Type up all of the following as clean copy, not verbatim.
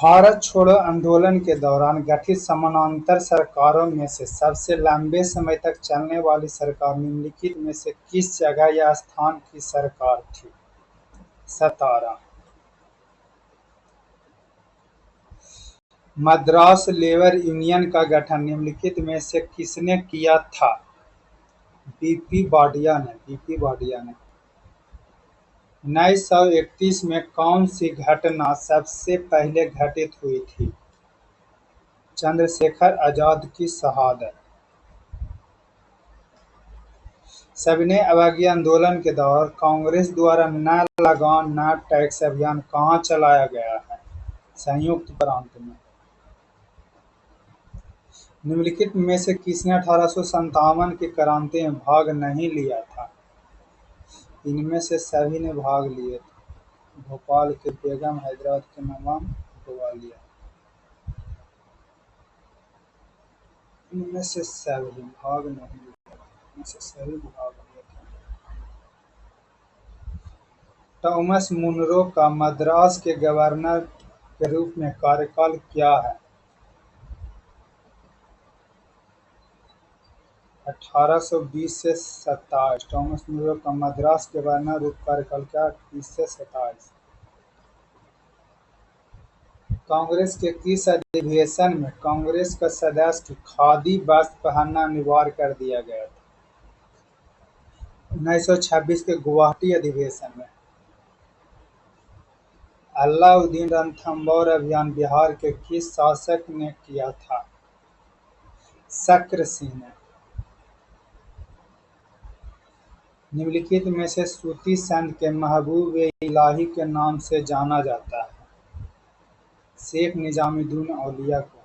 भारत छोड़ो आंदोलन के दौरान गठित समानांतर सरकारों में से सबसे लंबे समय तक चलने वाली सरकार निम्नलिखित में से किस जगह या स्थान की सरकार थी? 17। मद्रास लेबर यूनियन का गठन निम्नलिखित में से किसने किया था? बीपी वाडिया ने। 1931 में कौन सी घटना सबसे पहले घटित हुई थी? चंद्रशेखर आजाद की शहादत। सविनय अवज्ञा आंदोलन के दौरान कांग्रेस द्वारा न लगान न टैक्स अभियान कहाँ चलाया गया है? संयुक्त प्रांत में। निम्नलिखित में से किसने 1857 की क्रांति में भाग नहीं लिया था? इनमें से सभी ने भाग लिए थे। भोपाल के बेगम, हैदराबाद के नवाब, ग्वालियर। इनमें से सभी भाग नहीं लिए थे। थॉमस मुनरो का मद्रास के गवर्नर के रूप में कार्यकाल क्या है? 1820 से 27। थॉमस मुनरो का मद्रास के गवर्नर रूप कार्यकाल क्या? 20 से 27। कांग्रेस के किस अधिवेशन में कांग्रेस का सदस्य की खादी वस्त्र पहनना अनिवार्य कर दिया गया था? 1926 के गुवाहाटी अधिवेशन में। अलाउद्दीन रणथंभौर अभियान बिहार के किस शासक ने किया था? शक्र सिंह ने। निम्नलिखित में से सूफी संत के महबूब इलाही के नाम से जाना जाता है? शेख निजामुद्दीन औलिया को।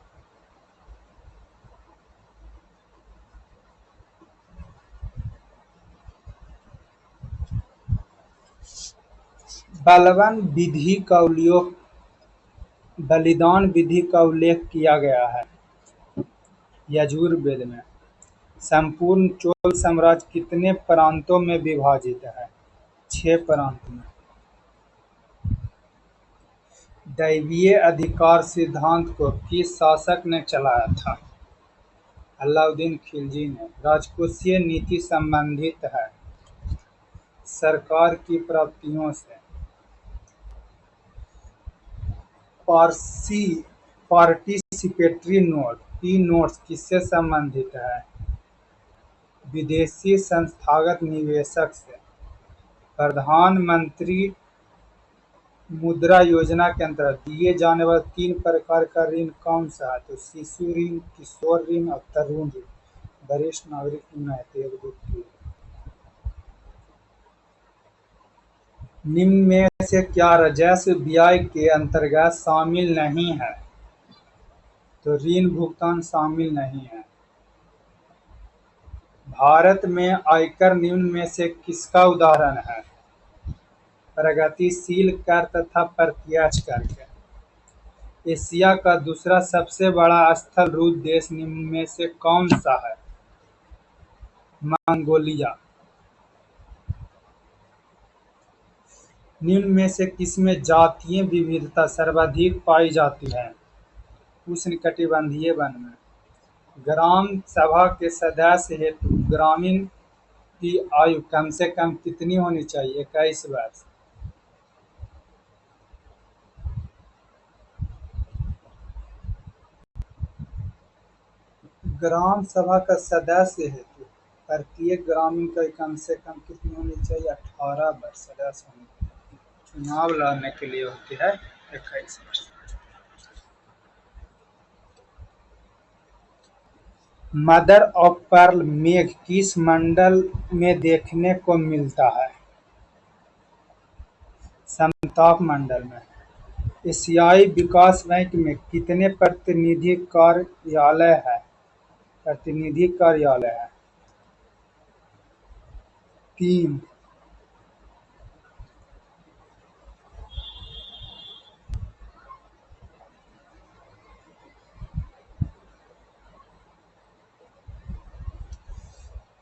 बलिदान विधि का उल्लेख किया गया है? यजुर्वेद में। संपूर्ण चोल साम्राज्य कितने प्रांतों में विभाजित है? 6 प्रांत में। दैवीय अधिकार सिद्धांत को किस शासक ने चलाया था? अलाउद्दीन खिलजी ने। राजकोषीय नीति संबंधित है सरकार की प्राप्तियों से। पार्टिसिपेटरी नोट पी नोट्स किससे संबंधित है? विदेशी संस्थागत निवेशक से। प्रधानमंत्री मुद्रा योजना के अंतर्गत दिए जाने वाले 3 प्रकार का ऋण कौन सा है? तो शिशु ऋण, किशोर ऋण और तरुण ऋण। वरिष्ठ नागरिक ऋण। निम्न में से क्या राजस्व व्यय के अंतर्गत शामिल नहीं है? तो ऋण भुगतान शामिल नहीं है। भारत में आयकर निम्न में से किसका उदाहरण है? प्रगतिशील कर तथा प्रत्यक्ष कर के। एशिया का दूसरा सबसे बड़ा स्थल रूप देश निम्न में से कौन सा है? मंगोलिया। निम्न में से किसमें जातीय विविधता सर्वाधिक पाई जाती है? उष्णकटिबंधीय वन में। ग्राम सभा के सदस्य हेतु ग्रामीण की आयु कम से कम कितनी होनी चाहिए? 21 वर्ष। ग्राम सभा का सदस्य हेतु प्रत्येक ग्रामीण का कम से कम कितनी होनी चाहिए? 18 वर्ष सदस्य होनी चाहिए। चुनाव लड़ने के लिए होती है 21 वर्ष। मदर ऑफ पर्ल मेघ किस मंडल में देखने को मिलता है? समताप मंडल में। एशियाई विकास बैंक में कितने प्रतिनिधि कार्यालय है? 3।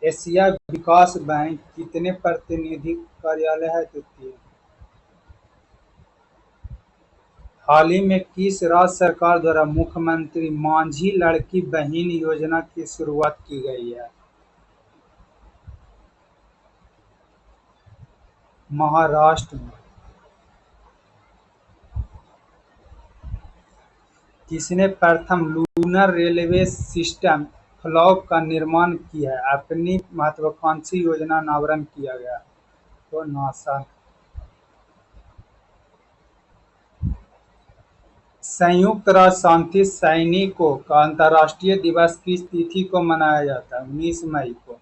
एशिया विकास बैंक कितने प्रतिनिधि कार्यालय है? तो 3। हाल ही में किस राज्य सरकार द्वारा मुख्यमंत्री मांझी लड़की बहन योजना की शुरुआत की गई है? महाराष्ट्र में। किसने प्रथम लूनर रेलवे सिस्टम फ्लैग का निर्माण किया है? अपनी महत्वाकांक्षी योजना अनावरण किया गया। तो नासा। संयुक्त राष्ट्र शांति सैनिकों का अंतर्राष्ट्रीय दिवस किस तिथि को मनाया जाता है? 19 मई को।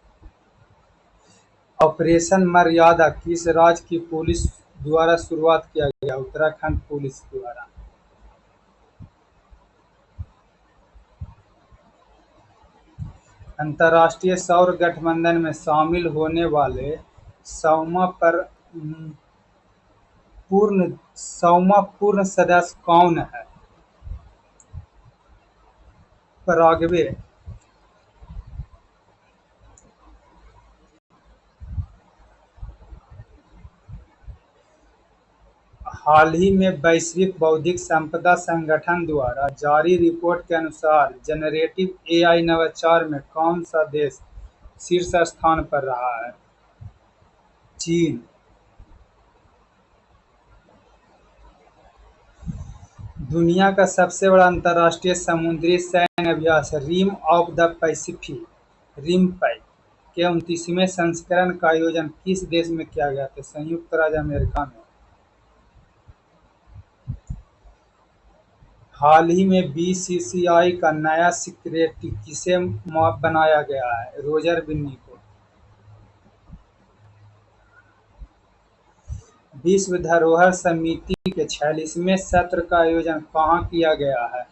ऑपरेशन मर्यादा किस राज्य की पुलिस द्वारा शुरुआत किया गया? उत्तराखंड पुलिस द्वारा। अंतर्राष्ट्रीय सौर गठबंधन में शामिल होने वाले सौवा पर पूर्ण सदस्य कौन है? पराग्वे। हाल ही में वैश्विक बौद्धिक संपदा संगठन द्वारा जारी रिपोर्ट के अनुसार जनरेटिव एआई नवाचार में कौन सा देश शीर्ष स्थान पर रहा है? चीन। दुनिया का सबसे बड़ा अंतर्राष्ट्रीय समुद्री सैन्य अभ्यास rim of the Pacific RIMPAC के 29वें संस्करण का आयोजन किस देश में किया गया था? संयुक्त राज्य अमेरिका में। हाल ही में बीसीसीआई का नया सेक्रेटरी किसे बनाया गया है? रोजर बिन्नी को। विश्व धरोहर समिति के 46वें सत्र का आयोजन कहाँ किया गया है?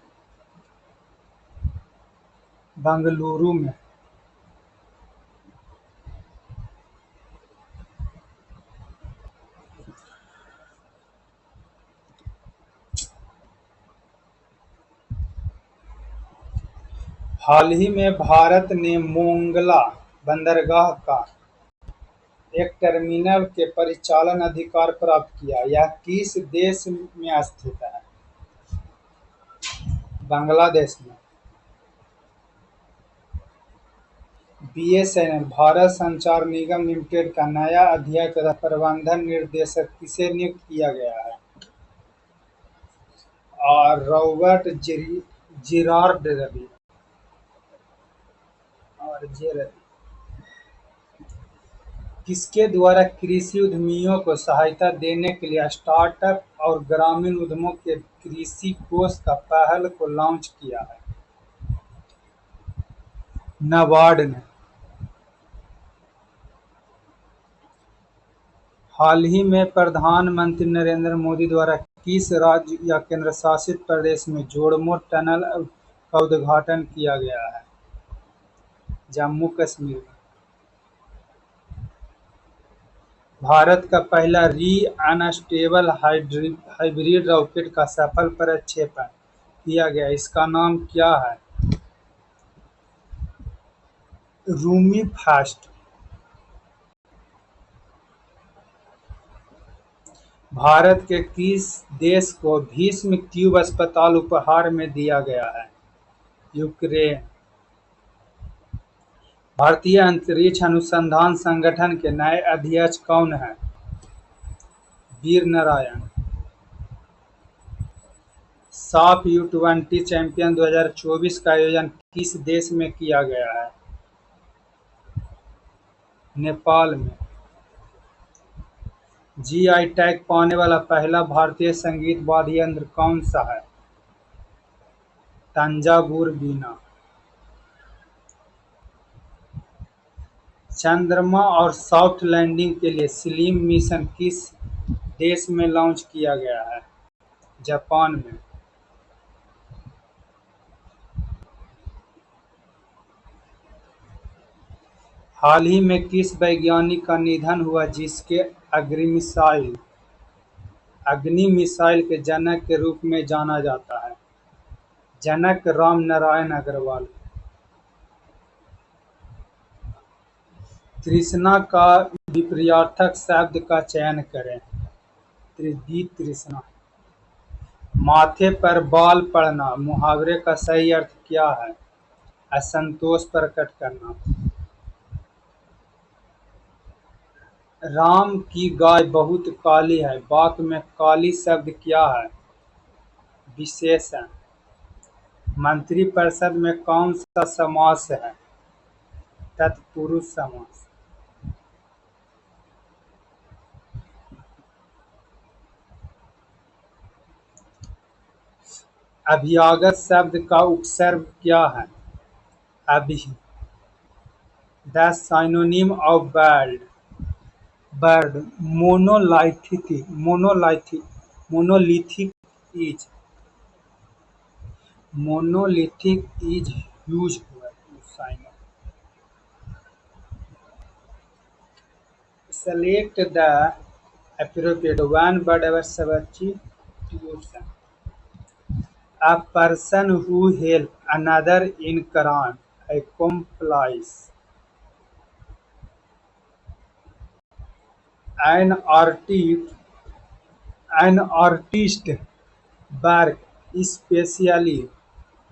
बंगलुरु में। हाल ही में भारत ने मोंगला बंदरगाह का एक टर्मिनल के परिचालन अधिकार प्राप्त किया। यह किस देश में स्थित है? बांग्लादेश में। बीएसएनएल भारत संचार निगम लिमिटेड का नया अध्यक्ष तथा प्रबंधन निर्देशक किसे नियुक्त किया गया है? और रॉबर्ट जिरार्ड रवि। और जे रवि। किसके द्वारा कृषि उद्यमियों को सहायता देने के लिए स्टार्टअप और ग्रामीण उद्यमों के कृषि कोष का पहल को लॉन्च किया है? नाबार्ड ने। हाल ही में प्रधानमंत्री नरेंद्र मोदी द्वारा किस राज्य या केंद्र शासित प्रदेश में जोड़मोड़ टनल का उद्घाटन किया गया है? जम्मू कश्मीर में। भारत का पहला री अनस्टेबल हाइब्रिड रॉकेट का सफल प्रक्षेपण किया गया। इसका नाम क्या है? रूमी फास्ट। भारत के किस देश को भीष्म ट्यूब अस्पताल उपहार में दिया गया है? यूक्रेन। भारतीय अंतरिक्ष अनुसंधान संगठन के नए अध्यक्ष कौन हैं? वीर नारायण। साफ U20 चैंपियन 2024 का आयोजन किस देश में किया गया है? नेपाल में। जीआई टैग पाने वाला पहला भारतीय संगीत वाद्य यंत्र कौन सा है? तंजावुर वीणा। चंद्रमा और सॉफ्ट लैंडिंग के लिए स्लिम मिशन किस देश में लॉन्च किया गया है? जापान में। हाल ही में किस वैज्ञानिक का निधन हुआ जिसके अग्नि मिसाइल के जनक के रूप में जाना जाता है? जनक राम नारायण अग्रवाल। तृष्णा का विपर्यार्थक शब्द का चयन करें। तृष्णा। माथे पर बाल पड़ना मुहावरे का सही अर्थ क्या है? असंतोष प्रकट करना। राम की गाय बहुत काली है, वाक्य में काली शब्द क्या है? विशेषण। मंत्रिपरिषद में कौन सा समास है? तत्पुरुष समास। अभ्यागत शब्द का उपसर्ग क्या है? अभी। The synonym of bird monolithic is monolithic is huge word sign. Select the appropriate one whatever substitution. A person who helps another in crime, accomplice. An artist, an artist work especially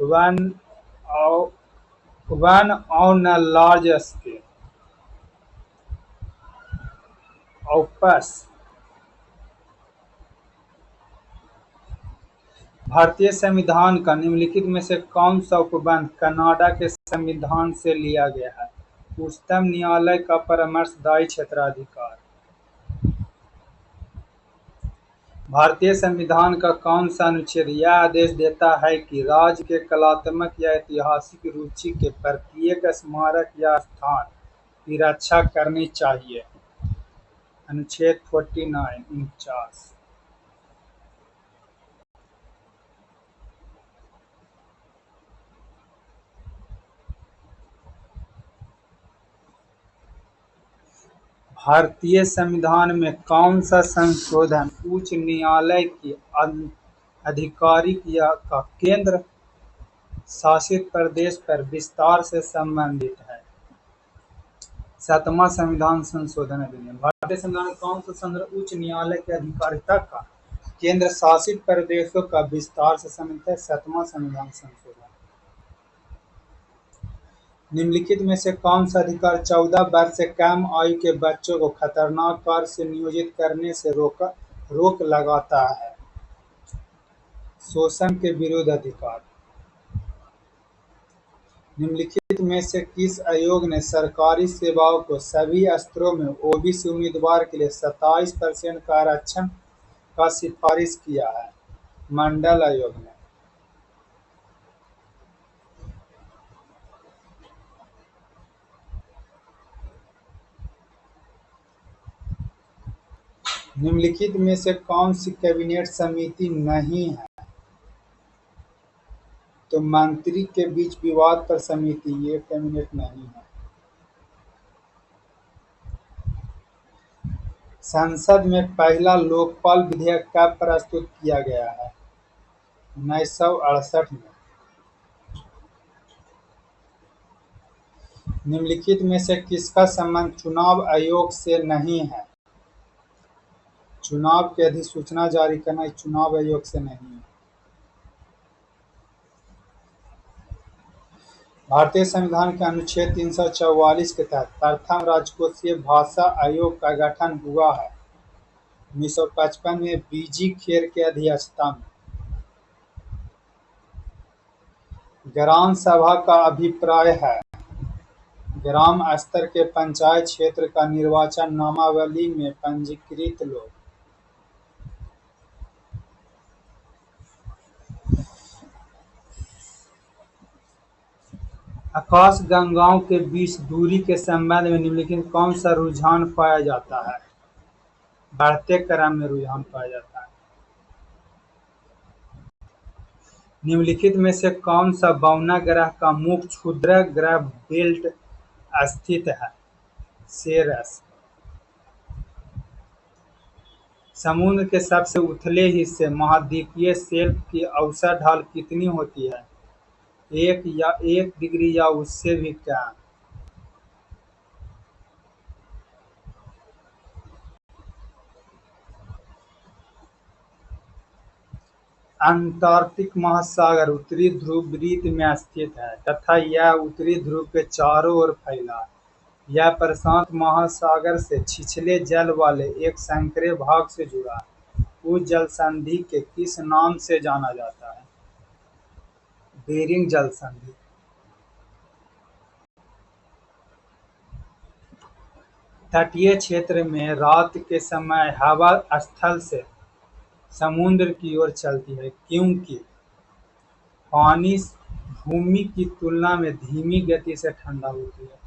when o- when on a large scale. Opus. भारतीय संविधान का निम्नलिखित में से कौन सा उपबंध Canada के संविधान से लिया गया है? उच्चतम न्यायालय का परामर्शदायी क्षेत्राधिकार। भारतीय संविधान का कौन सा अनुच्छेद यह आदेश देता है कि राज्य के कलात्मक या ऐतिहासिक रुचि के प्रत्येक स्मारक या स्थान की रक्षा करनी चाहिए? अनुच्छेद 49 49। भारतीय संविधान में कौन सा संशोधन उच्च न्यायालय की आधिकारिक या का केंद्र शासित प्रदेश पर विस्तार से संबंधित है? सातवां संविधान संशोधन अधिनियम। भारतीय संविधान में कौन सा संशोधन उच्च न्यायालय की आधिकारिकता का केंद्र शासित प्रदेशों का विस्तार से संबंधित है? सातवां संविधान संशोधन। निम्नलिखित में से कौन सा अधिकार 14 वर्ष से कम आयु के बच्चों को खतरनाक कार्य से नियोजित करने से रोक लगाता है? शोषण के विरुद्ध अधिकार। निम्नलिखित में से किस आयोग ने सरकारी सेवाओं को सभी स्तरों में ओबीसी उम्मीदवार के लिए 27% का आरक्षण का सिफारिश किया है? मंडल आयोग ने। निम्नलिखित में से कौन सी कैबिनेट समिति नहीं है? तो मंत्री के बीच विवाद पर समिति ये कैबिनेट नहीं है। संसद में पहला लोकपाल विधेयक कब प्रस्तुत किया गया है? 1968 में। निम्नलिखित में से किसका संबंध चुनाव आयोग से नहीं है? चुनाव की अधिसूचना जारी करना चुनाव आयोग से नहीं है। भारतीय संविधान के अनुच्छेद 344 के तहत प्रथम राजकोषीय भाषा आयोग का गठन हुआ है 1955 में बीजी खेर की अध्यक्षता में। ग्राम सभा का अभिप्राय है ग्राम स्तर के पंचायत क्षेत्र का निर्वाचन नामावली में पंजीकृत लोग। आकाशगंगाओं के बीच दूरी के संबंध में निम्नलिखित कौन सा रुझान पाया जाता है? बढ़ते क्रम में रुझान पाया जाता है। निम्नलिखित में से कौन सा बौना ग्रह का मुख्य क्षुद्र ग्रह बेल्ट स्थित है? सेरस। समुद्र के सबसे उथले हिस्से महाद्वीपीय शेल्फ की औसत ढाल कितनी होती है? 1 डिग्री या उससे भी कम। अंटार्कटिक महासागर उत्तरी ध्रुव वृत्त में स्थित है तथा यह उत्तरी ध्रुव के चारों ओर फैला है। यह प्रशांत महासागर से छिछले जल वाले एक संकरे भाग से जुड़ा है। उस जल संधि के किस नाम से जाना जाता है? बेरिंग जल संधि। तटीय क्षेत्र में रात के समय हवा स्थल से समुद्र की ओर चलती है क्योंकि पानी भूमि की तुलना में धीमी गति से ठंडा होती है।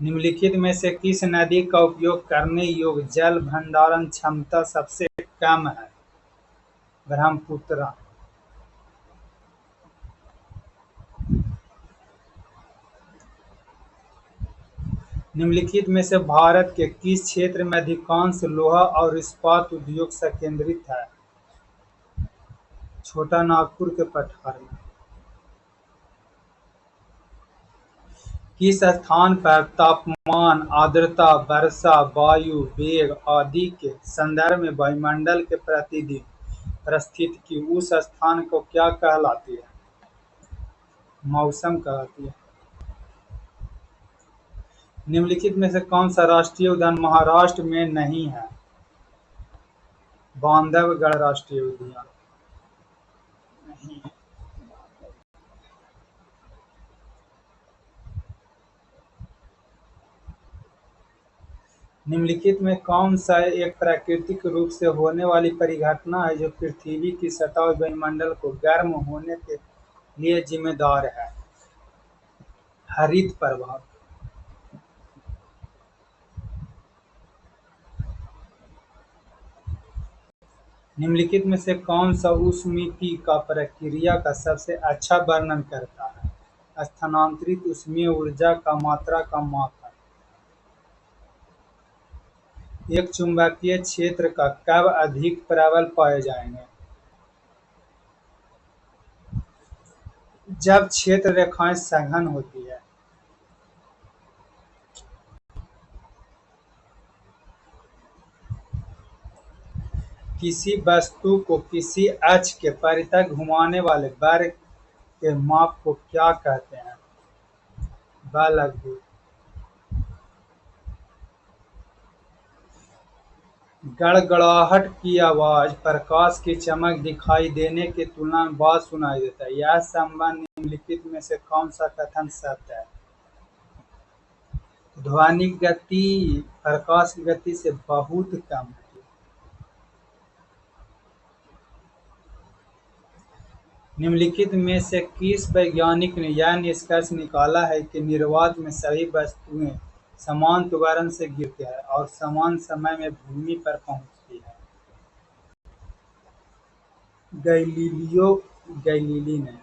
निम्नलिखित में से किस नदी का उपयोग करने योग्य जल भंडारण क्षमता सबसे कम है? ब्रह्मपुत्र। निम्नलिखित में से भारत के किस क्षेत्र में अधिकांश लोहा और इस्पात उद्योग संकेंद्रित है? छोटा नागपुर के पठार में। किस स्थान पर तापमान, आर्द्रता, वर्षा, वायु वेग आदि के संदर्भ में वायुमंडल के प्रतिदिन परिस्थिति की उस स्थान को क्या कहलाती है? मौसम कहलाती है। निम्नलिखित में से कौन सा राष्ट्रीय उद्यान महाराष्ट्र में नहीं है? बांधवगढ़ राष्ट्रीय उद्यान नहीं है। निम्नलिखित में कौन सा एक प्राकृतिक रूप से होने वाली परिघटना है जो पृथ्वी की सतह और वायुमंडल को गर्म होने के लिए जिम्मेदार है? हरित प्रभाव। निम्नलिखित में से कौन सा ऊष्मीय का प्रक्रिया का सबसे अच्छा वर्णन करता है? स्थानांतरित ऊष्मीय ऊर्जा का मात्रा का माप है। एक चुंबकीय क्षेत्र का कब अधिक प्रबल पाए जाएंगे? जब क्षेत्र रेखाएं सघन होती है। किसी वस्तु को किसी अक्ष के परितः घुमाने वाले वर्ग के माप को क्या कहते हैं? बल अवधि। गड़गड़ाहट की आवाज प्रकाश की चमक दिखाई देने की तुलना में बहुत सुनाई देता है। यह संबंध निम्नलिखित में से कौन सा कथन सत्य है? ध्वनि गति प्रकाश की गति से बहुत कम है। निम्नलिखित में से किस वैज्ञानिक ने यह निष्कर्ष निकाला है कि निर्वात में सभी वस्तुएं समान त्वरण से गिरती है और समान समय में भूमि पर पहुंचती है? गैलीलियो गैलीली ने।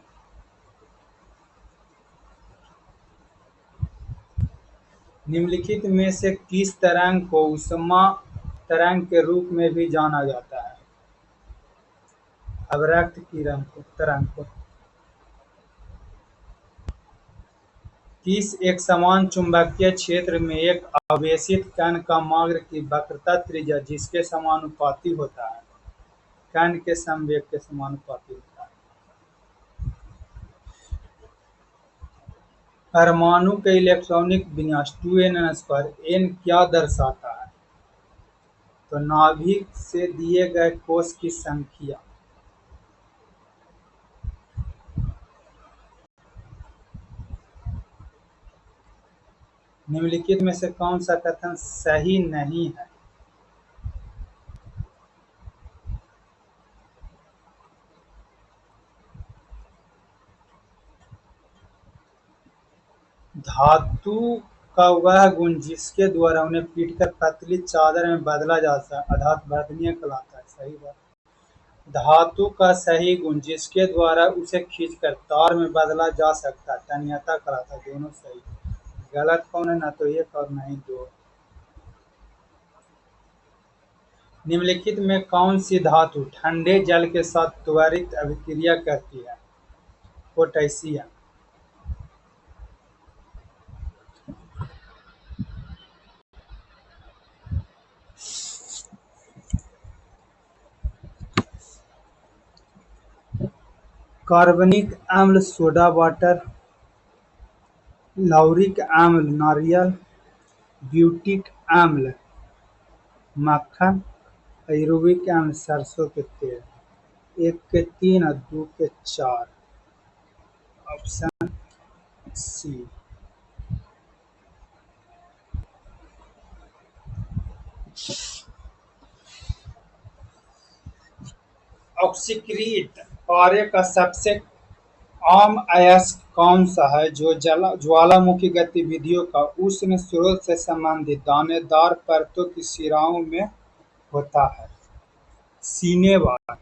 निम्नलिखित में से किस तरंग को ऊष्मा तरंग के रूप में भी जाना जाता है? अवरक्त किरण को तरंग को। किस एक समान चुंबकीय क्षेत्र में एक आवेशित कण का मार्ग की वक्रता त्रिज्या जिसके समानुपाती होता है? कण के संवेग के समानुपाती होता है। परमाणु के इलेक्ट्रॉनिक विन्यास 2n पर n क्या दर्शाता है? तो नाभिक से दिए गए कोष की संख्या। निम्नलिखित में से कौन सा कथन सही नहीं है? धातु का वह गुण जिसके द्वारा उन्हें पीटकर पतली चादर में बदला जा सकता अर्थात बदनीय कहलाता है। सही बात। धातु का सही गुण जिसके द्वारा उसे खींचकर तार में बदला जा सकता है तन्यता कहलाता है। दोनों सही। गलत कौन है? ना तो एक और नहीं दो। निम्नलिखित में कौन सी धातु ठंडे जल के साथ त्वरित अभिक्रिया करती है? पोटेशियम। कार्बनिक अम्ल सोडा वाटर, लॉरिक अम्ल नारियल, ब्यूटिक अम्ल मक्खन, पायरुविक अम्ल सरसों के तेल। 1 के 3 और 2 के 4। Option C. ऑक्सीकृत पारे का सबसे आम अयस्क कौन सा है जो ज्वालामुखी गतिविधियों का उष्ण स्रोत से संबंधित दानेदार परतों की शिराओं में होता है? सिनेबार,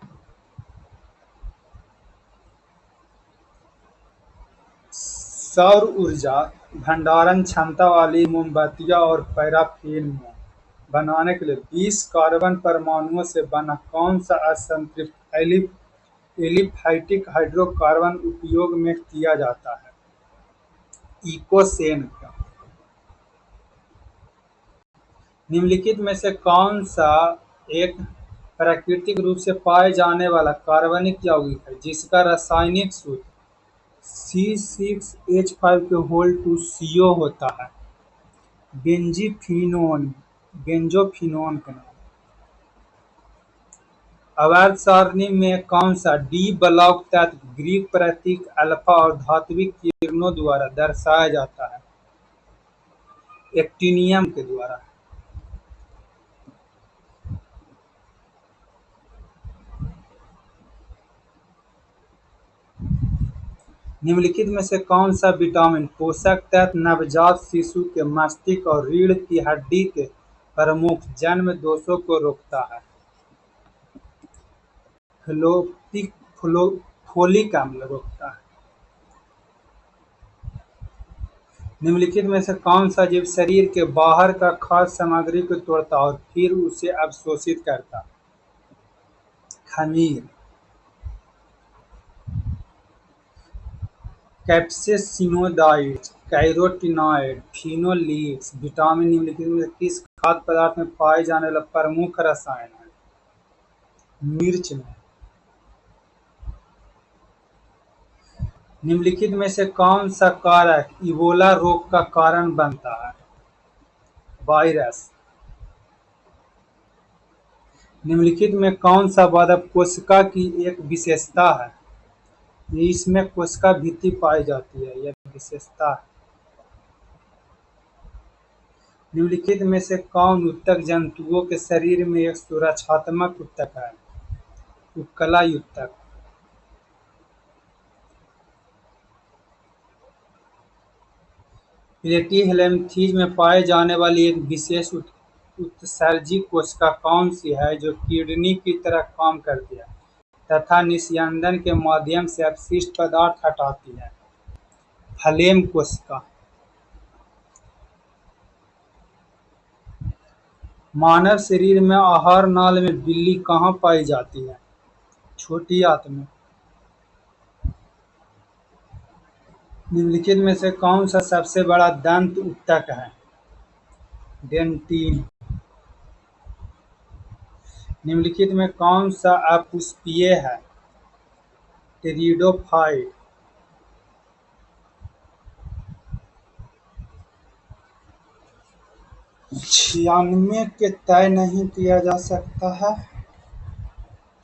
सौर ऊर्जा भंडारण क्षमता वाली मोमबत्तियां और पैराफिन बनाने के लिए 20 कार्बन परमाणुओं से बना कौन सा असंतृप्त एलिफैटिक हाइड्रोकार्बन उपयोग में किया जाता है? इकोसेन का। निम्नलिखित में से कौन सा एक प्राकृतिक रूप से पाए जाने वाला कार्बनिक यौगिक है जिसका रासायनिक सूत्र C6H5 होता है? बेंजोफिनोन का नाम। अवैध सारणी में कौन सा डी ब्लॉक तत्व ग्रीक प्रतीक अल्फा और धात्विक किरणों द्वारा दर्शाया जाता है? एक्टिनियम के द्वारा। निम्नलिखित में से कौन सा विटामिन पोषक तत्व नवजात शिशु के मस्तिष्क और रीढ़ की हड्डी के प्रमुख जन्म दोषों को रोकता है? फोलिक अम्ल रोकता है। निम्नलिखित में से कौन सा जीव शरीर के बाहर का खाद्य सामग्री को तोड़ता और फिर उसे अवशोषित करता है? खमीर। कैप्सेसिनोइड्स, कैरोटीनॉयड, फिनोलिक्स, विटामिन निम्नलिखित में से किस खाद्य पदार्थ में पाए जाने वाला प्रमुख रसायन है? मिर्च में। निम्नलिखित में से कौन सा कारक इबोला रोग का कारण बनता है? वायरस। निम्नलिखित में कौन सा वादप कोशिका की एक विशेषता है? इसमें कोशिका भित्ति पाई जाती है, यह विशेषता है। निम्नलिखित में से कौन ऊतक जंतुओं के शरीर में एक सुरक्षात्मक ऊतक है? उपकला ऊतक। प्लेटीहेल्मिंथेस में पाए जाने वाली एक विशेष उत्सर्जी कोशिका कौन सी है जो किडनी की तरह काम करती है तथा निस्यंदन के माध्यम से अपशिष्ट पदार्थ हटाती है? फ्लेम कोशिका। मानव शरीर में आहार नाल में बिल्ली कहाँ पाई जाती है? छोटी आंत में। निम्नलिखित में से कौन सा सबसे बड़ा दंत ऊतक है? डेंटिन। निम्नलिखित में कौन सा अपुष्पीय है? टेरिडोफाइट। 96 के तय नहीं किया जा सकता है,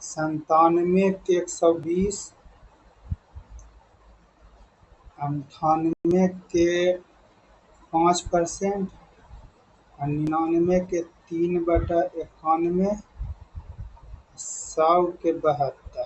97 के 120, 98 के 5% और 99 के 3/91, 100 के 72।